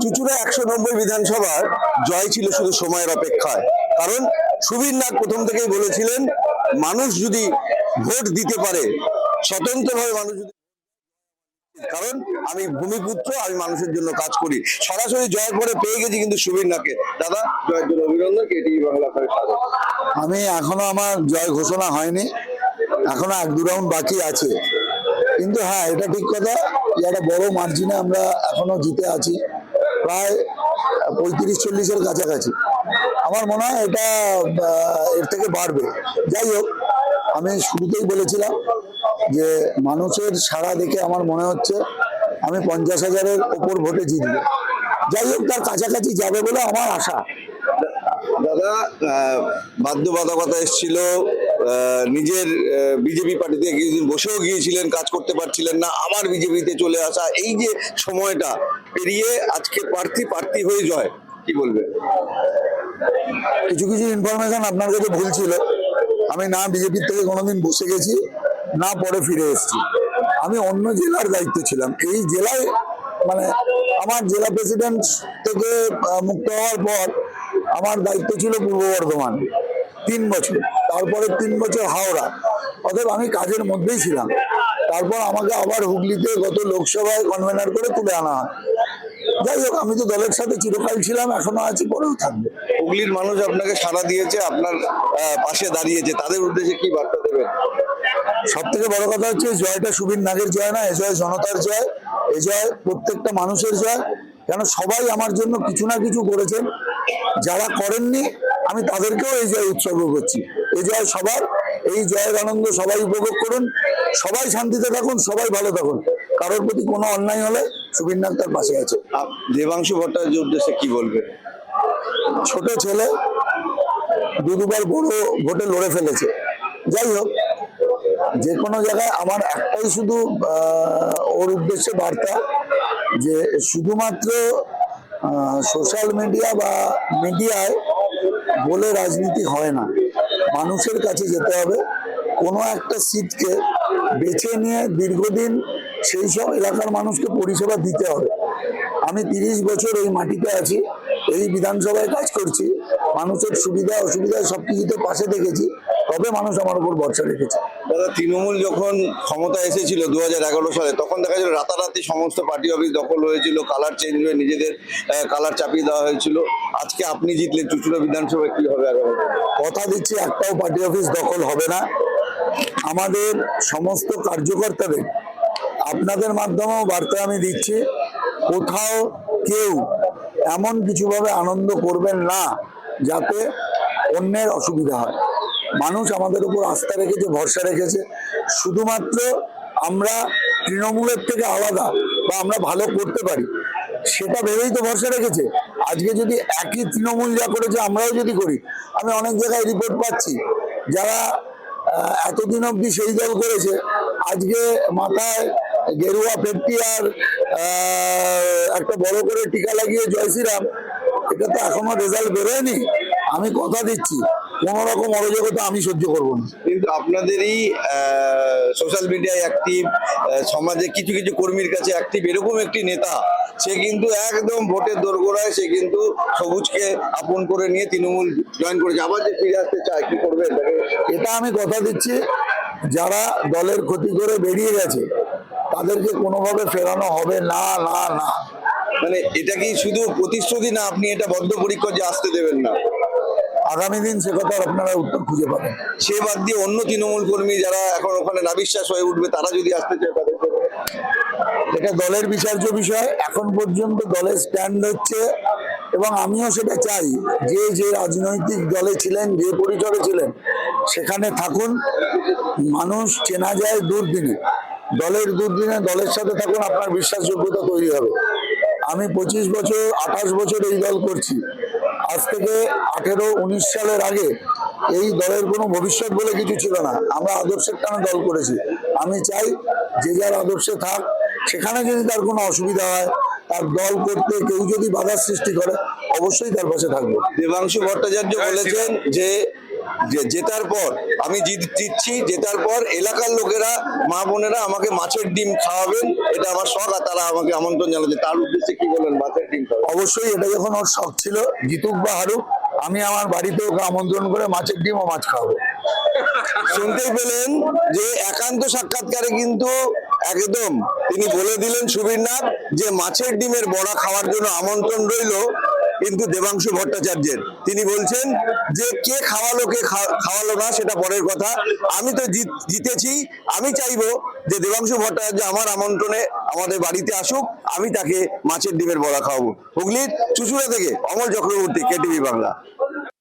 চুঁচুড়া 190 বিধানসভার জয় ছিল শুধু সময়ের অপেক্ষায়। কারণ সুবীর নাগ প্রথম থেকেই বলেছিলেন, মানুষ যদি ভোট দিতে পারে, স্বতন্ত্রভাবে মানুষ যদি, কারণ আমি ভূমিপুত্র, আমি মানুষের জন্য কাজ করি। সরাসরি জয়ের পরে পেয়ে গেছি কিন্তু সুবীর নাগকে। দাদা, জয়ের জন্য অভিনন্দন। কেটিভি বাংলা আপনাকে স্বাগত। আমি এখনো আমার জয় ঘোষণা হয়নি, এখনো 1-2 রাউন্ড বাকি আছে। কিন্তু হ্যাঁ, এটা ঠিক কথা, একটা বড় মার্জিনে আমরা এখনো জিতে আছি, প্রায় 35-40-এর কাছাকাছি। আমার মনে হয় এটা এর থেকে বাড়বে। যাই হোক, আমি শুরুতেই বলেছিলাম যে মানুষের সাড়া দেখে আমার মনে হচ্ছে আমি 50,000-এর ওপর ভোটে জিতবো। যাই হোক, তার কাছাকাছি যাবে বলে আমার আশা। দাদা, বাধ্যবাধকতা এসেছিল, নিজের বিজেপি পার্টিতে কিছুদিন বসেও গিয়েছিলেন, কাজ করতে পারছিলেন না, আবার বিজেপিতে চলে আসা, এই যে সময়টা পেরিয়ে আজকে প্রার্থী হয়ে জয়, কি বলবে? কিছু ইনফরমেশন আপনার কাছে ভুল ছিল। আমি না বিজেপির থেকে কোনোদিন বসে গেছি, না পরে ফিরে এসেছি। আমি অন্য জেলার দায়িত্ব ছিলাম। এই জেলায় মানে আমার জেলা প্রেসিডেন্ট থেকে মুক্ত হওয়ার পর আমার দায়িত্ব ছিল পূর্ব বর্ধমান 3 বছর, তারপরে 3 বছর হাওড়া। অতএব আমি কাজের মধ্যেই ছিলাম। তারপর আমাকে আবার হুগলিতে গত লোকসভায় কনভেনার করে তুলে আনা হয়। যাই হোক, আমি তো দলের সাথে চিরকাল ছিলাম, এখনো আছি, পরেও থাকবে। হুগলির মানুষ আপনাকে সাড়া দিয়েছে, আপনার পাশে দাঁড়িয়েছে, তাদের উদ্দেশ্যে কি বার্তা দেবেন? সব থেকে বড় কথা হচ্ছে, জয়টা সুবীর নাগের জয় না, এ জয় জনতার জয়, এ জয় প্রত্যেকটা মানুষের জয়। কেন, সবাই আমার জন্য কিছু না কিছু করেছেন। যারা করেননি আমি তাদেরকেও এই জয় উৎসর্গ করছি। এই জয় সবার, এই জয়ের আনন্দ সবাই উপভোগ করুন, সবাই শান্তিতে থাকুন, সবাই ভালো থাকুন। কারোর প্রতি কোনো অন্যায় হলে সুবীর নাগ তার পাশে আছে। দেবাংশু ভট্টাচার্যের উদ্দেশ্যে কি বলবে? ছোট ছেলে, দুবার বড় ভোটে লড়ে ফেলেছে। যাই হোক, যে কোনো জায়গায় আমার একটাই শুধু ওর উদ্দেশ্যে বার্তা, যে শুধুমাত্র সোশ্যাল মিডিয়া বা মিডিয়ায় বলে রাজনীতি হয় না, মানুষের কাছে যেতে হবে। কোনো একটা সিটকে বেছে নিয়ে দীর্ঘদিন সেই সব এলাকার মানুষকে পরিষেবা দিতে হবে। আমি 30 বছর এই মাটিতে আছি, এই বিধানসভায় কাজ করছি, মানুষের সুবিধা অসুবিধা সবকিছুতে পাশে দেখেছি, তবে মানুষ আমার উপর ভরসা রেখেছে। দাদা, তৃণমূল যখন ক্ষমতা এসেছিল 2011 সালে, তখন দেখা যায় রাতারাতি সমস্ত পার্টি অফিস দখল হয়েছিল, কালার চেঞ্জ হয়ে নিজেদের কালার চাপিয়ে দেওয়া হয়েছিল। আজকে আপনি জিতলেন চুঁচুড়া বিধানসভায়, কি হবে আগামী? কথা দিচ্ছি, একটাও পার্টি অফিস দখল হবে না। আমাদের সমস্ত কার্যকর্তাদের আপনাদের মাধ্যমেও বার্তা আমি দিচ্ছি, কোথাও কেউ এমন কিছুভাবে আনন্দ করবেন না যাতে অন্যের অসুবিধা হয়। মানুষ আমাদের উপর আস্থা রেখেছে, ভরসা রেখেছে। শুধুমাত্র আমরা তৃণমূলের থেকে আলাদা বা আমরা ভালো করতে পারি সেটা ভেবেই তো ভরসা রেখেছে। আজকে যদি একই তৃণমূল যা করেছে আমরাও যদি করি, আমি অনেক জায়গায় রিপোর্ট পাচ্ছি, যারা এতদিন অবধি সেই দল করেছে, আজকে মাথায় গেরুয়া পেট্টি আর একটা বড় করে টিকা লাগিয়ে জয় শ্রীরাম, এটা তো এখনো রেজাল্ট বেরোয়নি। আমি কথা দিচ্ছি, কোন রকম অরাজকতা আমি সহ্য করবো না। কিন্তু আপনাদেরই সোশ্যাল মিডিয়ায় অ্যাক্টিভ, সমাজে কিছু কিছু কর্মীর কাছে অ্যাক্টিভ এরকম একটি নেতা, সে কিন্তু একদম ভোটের দোরগোড়ায় সে কিন্তু সবুজকে আপন করে নিয়ে তৃণমূল জয়েন করেছে, আবার যে ফিরে আসতে চায়, কি করবেন? এটা আমি কথা দিচ্ছি, যারা দলের ক্ষতি করে বেরিয়ে গেছে তাদেরকে কোনোভাবে ফেরানো হবে না, না, না। মানে এটা কি শুধু প্রতিশ্রুতি না, আপনি এটা বদ্ধপরিকর যে আসতে দেবেন না? আগামী দিন সে কথার আপনারা উত্তর খুঁজে পাবেন। সে বাদ দিয়ে অন্য তৃণমূল কর্মী যারা এখন ওখানে নাবিশ্বাস হয়ে উঠবে, তারা যদি আসতে চায় তাদেরকে? এটা দলের বিচার্য বিষয়। এখন পর্যন্ত দলের স্ট্যান্ড হচ্ছে, এবং আমিও সেটা চাই, যে যে রাজনৈতিক দলে ছিলেন, যে পরিচয়ে ছিলেন সেখানে থাকুন। মানুষ চেনা যায় দুর্দিনে, দলের দুর্দিনে দলের সাথে থাকুন, আপনার বিশ্বাসযোগ্যতা তৈরি হবে। আমি 25 বছর 28 বছর এই দল করছি। আজ থেকে 18-19 সালের আগে এই দলের কোনো ভবিষ্যৎ বলে কিছু ছিল না। আমরা আদর্শের টানে দল করেছি। আমি চাই যে যার আদর্শে থাক, সেখানে যদি তার কোনো অসুবিধা হয়, তার দল করতে কেউ যদি বাধার সৃষ্টি করে, অবশ্যই তার পাশে থাকবে। দেবাংশু ভট্টাচার্য বলেছেন যে যে জেতার পর আমি জিতছি, জেতার পর এলাকার লোকেরা, মা বোনেরা আমাকে মাছের ডিম খাওয়াবেন, এটা আমার শখ, আর তারা আমাকে আমন্ত্রণ জানাচ্ছে। তার উদ্দেশ্যে কি বলেন? মাছের ডিম খাওয়াবেন। অবশ্যই, এটা যখন ওর শখ ছিল, জিতুক বা হারুক, আমি আমার বাড়িতে ওকে আমন্ত্রণ করে মাছের ডিম ও মাছ খাওয়াবো। শুনতেই পেলেন যে একান্ত সাক্ষাৎকারে কিন্তু একদম তিনি বলে দিলেন সুবীরনাথ যে মাছের ডিমের বড়া খাওয়ার জন্য আমন্ত্রণ রইলো কিন্তু দেবাংশু ভট্টাচার্যের। তিনি বলছেন যে কে খাওয়ালো কে খাওয়ালো না সেটা পরের কথা, আমি তো জিতেছি, আমি চাইবো যে দেবাংশু ভট্টাচার্য আমার আমন্ত্রণে আমাদের বাড়িতে আসুক, আমি তাকে মাছের ডিমের বড়া খাওয়াবো। হুগলির চুচুড়া থেকে অমল চক্রবর্তী, কেটিভি বাংলা।